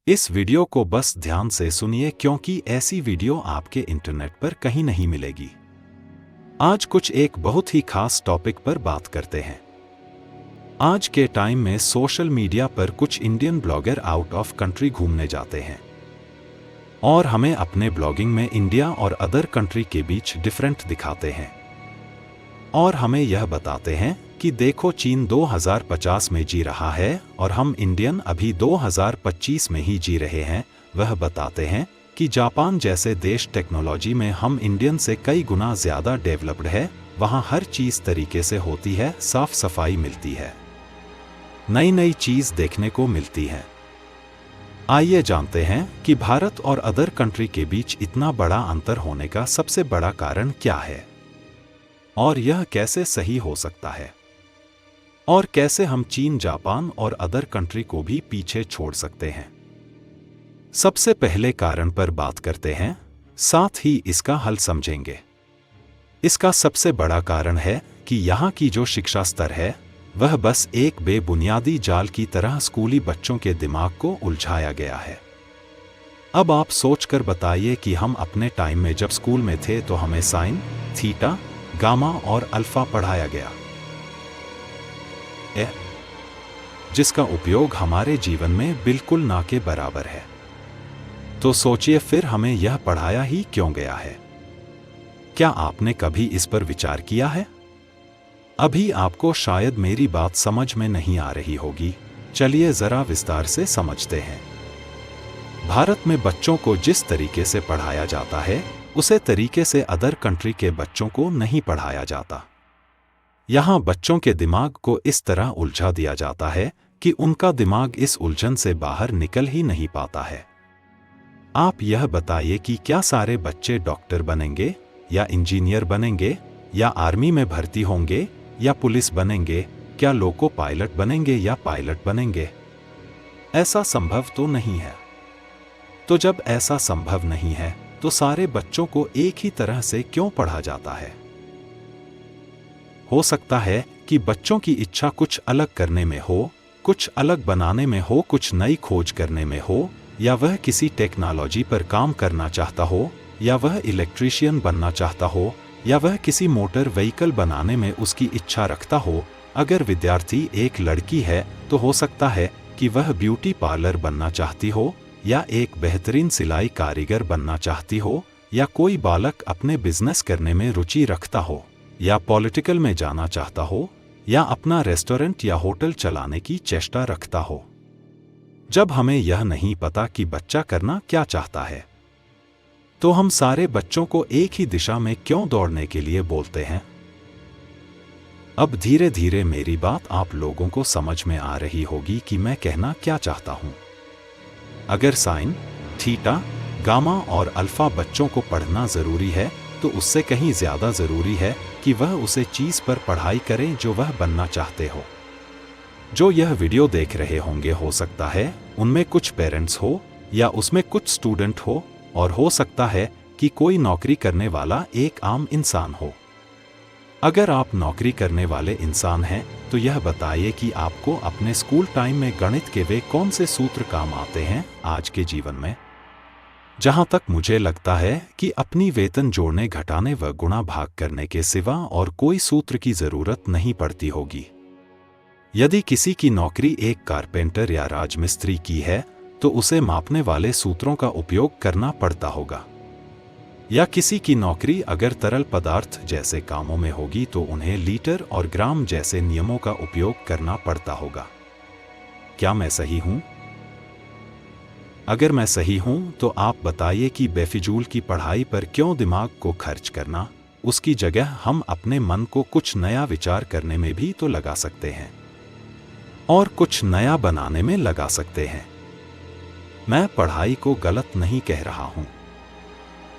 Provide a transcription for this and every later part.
इस वीडियो को बस ध्यान से सुनिए क्योंकि ऐसी वीडियो आपके इंटरनेट पर कहीं नहीं मिलेगी। आज कुछ एक बहुत ही खास टॉपिक पर बात करते हैं। आज के टाइम में सोशल मीडिया पर कुछ Indian blogger out of country घूमने जाते हैं और हमें अपने ब्लॉगिंग में इंडिया और अदर कंट्री के बीच डिफरेंट दिखाते हैं और हमें यह बताते हैं कि देखो चीन 2050 में जी रहा है और हम इंडियन अभी 2025 में ही जी रहे हैं। वह बताते हैं कि जापान जैसे देश टेक्नोलॉजी में हम इंडियन से कई गुना ज़्यादा डेवलप्ड है, वहाँ हर चीज़ तरीके से होती है, साफ सफाई मिलती है, नई नई चीज़ देखने को मिलती है। आइए जानते हैं कि भारत और अदर कंट्री के बीच इतना बड़ा अंतर होने का सबसे बड़ा कारण क्या है और यह कैसे सही हो सकता है और कैसे हम चीन, जापान और अदर कंट्री को भी पीछे छोड़ सकते हैं। सबसे पहले कारण पर बात करते हैं, साथ ही इसका हल समझेंगे। इसका सबसे बड़ा कारण है कि यहाँ की जो शिक्षा स्तर है वह बस एक बेबुनियादी जाल की तरह स्कूली बच्चों के दिमाग को उलझाया गया है। अब आप सोचकर बताइए कि हम अपने टाइम में जब स्कूल में थे तो हमें साइन, थीटा, गामा और अल्फा पढ़ाया गया, जिसका उपयोग हमारे जीवन में बिल्कुल ना के बराबर है। तो सोचिए फिर हमें यह पढ़ाया ही क्यों गया है? क्या आपने कभी इस पर विचार किया है? अभी आपको शायद मेरी बात समझ में नहीं आ रही होगी, चलिए जरा विस्तार से समझते हैं। भारत में बच्चों को जिस तरीके से पढ़ाया जाता है उसे तरीके से अदर कंट्री के बच्चों को नहीं पढ़ाया जाता। यहाँ बच्चों के दिमाग को इस तरह उलझा दिया जाता है कि उनका दिमाग इस उलझन से बाहर निकल ही नहीं पाता है। आप यह बताइए कि क्या सारे बच्चे डॉक्टर बनेंगे या इंजीनियर बनेंगे या आर्मी में भर्ती होंगे या पुलिस बनेंगे, क्या लोको पायलट बनेंगे या पायलट बनेंगे? ऐसा संभव तो नहीं है। तो जब ऐसा संभव नहीं है तो सारे बच्चों को एक ही तरह से क्यों पढ़ा जाता है? हो सकता है कि बच्चों की इच्छा कुछ अलग करने में हो, कुछ अलग बनाने में हो, कुछ नई खोज करने में हो, या वह किसी टेक्नोलॉजी पर काम करना चाहता हो, या वह इलेक्ट्रीशियन बनना चाहता हो, या वह किसी मोटर व्हीकल बनाने में उसकी इच्छा रखता हो। अगर विद्यार्थी एक लड़की है तो हो सकता है कि वह ब्यूटी पार्लर बनना चाहती हो, या एक बेहतरीन सिलाई कारीगर बनना चाहती हो, या कोई बालक अपने बिजनेस करने में रुचि रखता हो, या पॉलिटिकल में जाना चाहता हो, या अपना रेस्टोरेंट या होटल चलाने की चेष्टा रखता हो। जब हमें यह नहीं पता कि बच्चा करना क्या चाहता है तो हम सारे बच्चों को एक ही दिशा में क्यों दौड़ने के लिए बोलते हैं? अब धीरे धीरे मेरी बात आप लोगों को समझ में आ रही होगी कि मैं कहना क्या चाहता हूं। अगर साइन, थीटा, गामा और अल्फा बच्चों को पढ़ना जरूरी है तो उससे कहीं ज्यादा जरूरी है कि वह उसे चीज पर पढ़ाई करें जो वह बनना चाहते हो। जो यह वीडियो देख रहे होंगे हो सकता है उनमें कुछ पेरेंट्स हो या उसमें कुछ स्टूडेंट हो, और हो सकता है कि कोई नौकरी करने वाला एक आम इंसान हो। अगर आप नौकरी करने वाले इंसान हैं तो यह बताइए कि आपको अपने स्कूल टाइम में गणित के वे कौन से सूत्र काम आते हैं आज के जीवन में? जहां तक मुझे लगता है कि अपनी वेतन जोड़ने, घटाने व गुणा भाग करने के सिवा और कोई सूत्र की जरूरत नहीं पड़ती होगी। यदि किसी की नौकरी एक कारपेंटर या राजमिस्त्री की है तो उसे मापने वाले सूत्रों का उपयोग करना पड़ता होगा, या किसी की नौकरी अगर तरल पदार्थ जैसे कामों में होगी तो उन्हें लीटर और ग्राम जैसे नियमों का उपयोग करना पड़ता होगा। क्या मैं सही हूं? अगर मैं सही हूं तो आप बताइए कि बेफिजूल की पढ़ाई पर क्यों दिमाग को खर्च करना, उसकी जगह हम अपने मन को कुछ नया विचार करने में भी तो लगा सकते हैं और कुछ नया बनाने में लगा सकते हैं। मैं पढ़ाई को गलत नहीं कह रहा हूं,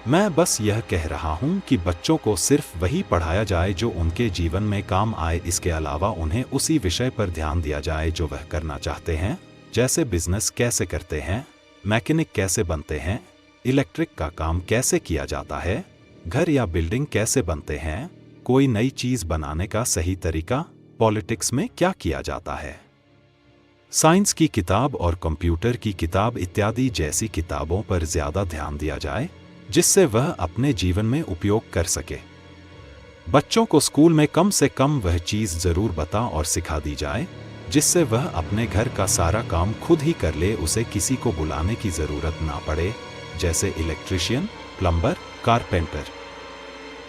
मैं बस यह कह रहा हूं कि बच्चों को सिर्फ वही पढ़ाया जाए जो उनके जीवन में काम आए। इसके अलावा उन्हें उसी विषय पर ध्यान दिया जाए जो वह करना चाहते हैं, जैसे बिजनेस कैसे करते हैं, मैकेनिक कैसे बनते हैं, इलेक्ट्रिक का काम कैसे किया जाता है, घर या बिल्डिंग कैसे बनते हैं, कोई नई चीज बनाने का सही तरीका, पॉलिटिक्स में क्या किया जाता है। साइंस की किताब और कंप्यूटर की किताब इत्यादि जैसी किताबों पर ज़्यादा ध्यान दिया जाए, जिससे वह अपने जीवन में उपयोग कर सके। बच्चों को स्कूल में कम से कम वह चीज़ ज़रूर बता और सिखा दी जाए जिससे वह अपने घर का सारा काम खुद ही कर ले, उसे किसी को बुलाने की ज़रूरत ना पड़े, जैसे इलेक्ट्रीशियन, प्लम्बर, कारपेंटर।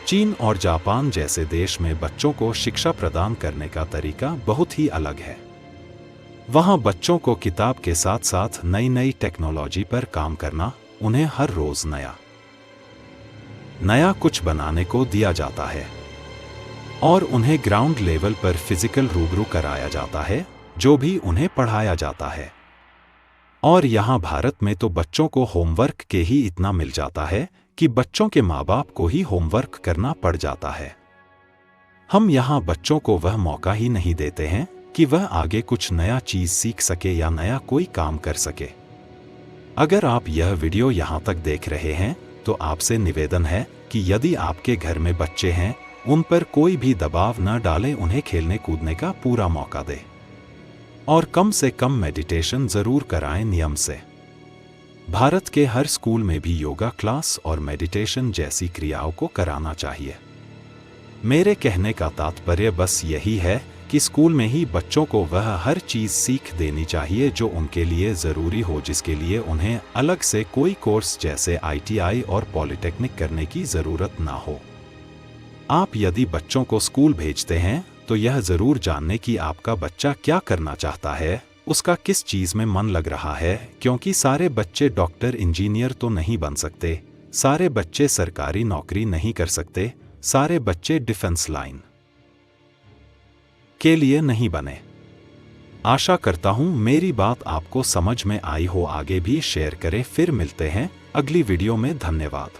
चीन और जापान जैसे देश में बच्चों को शिक्षा प्रदान करने का तरीका बहुत ही अलग है। वहाँ बच्चों को किताब के साथ साथ नई नई टेक्नोलॉजी पर काम करना, उन्हें हर रोज़ नया कुछ बनाने को दिया जाता है और उन्हें ग्राउंड लेवल पर फिजिकल रूबरू कराया जाता है, जो भी उन्हें पढ़ाया जाता है। और यहाँ भारत में तो बच्चों को होमवर्क के ही इतना मिल जाता है कि बच्चों के माँ बाप को ही होमवर्क करना पड़ जाता है। हम यहाँ बच्चों को वह मौका ही नहीं देते हैं कि वह आगे कुछ नया चीज़ सीख सके या नया कोई काम कर सके। अगर आप यह वीडियो यहाँ तक देख रहे हैं तो आपसे निवेदन है कि यदि आपके घर में बच्चे हैं, उन पर कोई भी दबाव न डालें, उन्हें खेलने कूदने का पूरा मौका दें और कम से कम मेडिटेशन ज़रूर कराएं नियम से। भारत के हर स्कूल में भी योगा क्लास और मेडिटेशन जैसी क्रियाओं को कराना चाहिए। मेरे कहने का तात्पर्य बस यही है कि स्कूल में ही बच्चों को वह हर चीज़ सीख देनी चाहिए जो उनके लिए ज़रूरी हो, जिसके लिए उन्हें अलग से कोई कोर्स जैसे ITI और पॉलिटेक्निक करने की ज़रूरत ना हो। आप यदि बच्चों को स्कूल भेजते हैं तो यह ज़रूर जानने कि आपका बच्चा क्या करना चाहता है, उसका किस चीज़ में मन लग रहा है, क्योंकि सारे बच्चे डॉक्टर इंजीनियर तो नहीं बन सकते, सारे बच्चे सरकारी नौकरी नहीं कर सकते, सारे बच्चे डिफेंस लाइन के लिए नहीं बने। आशा करता हूँ मेरी बात आपको समझ में आई हो। आगे भी शेयर करें। फिर मिलते हैं अगली वीडियो में। धन्यवाद।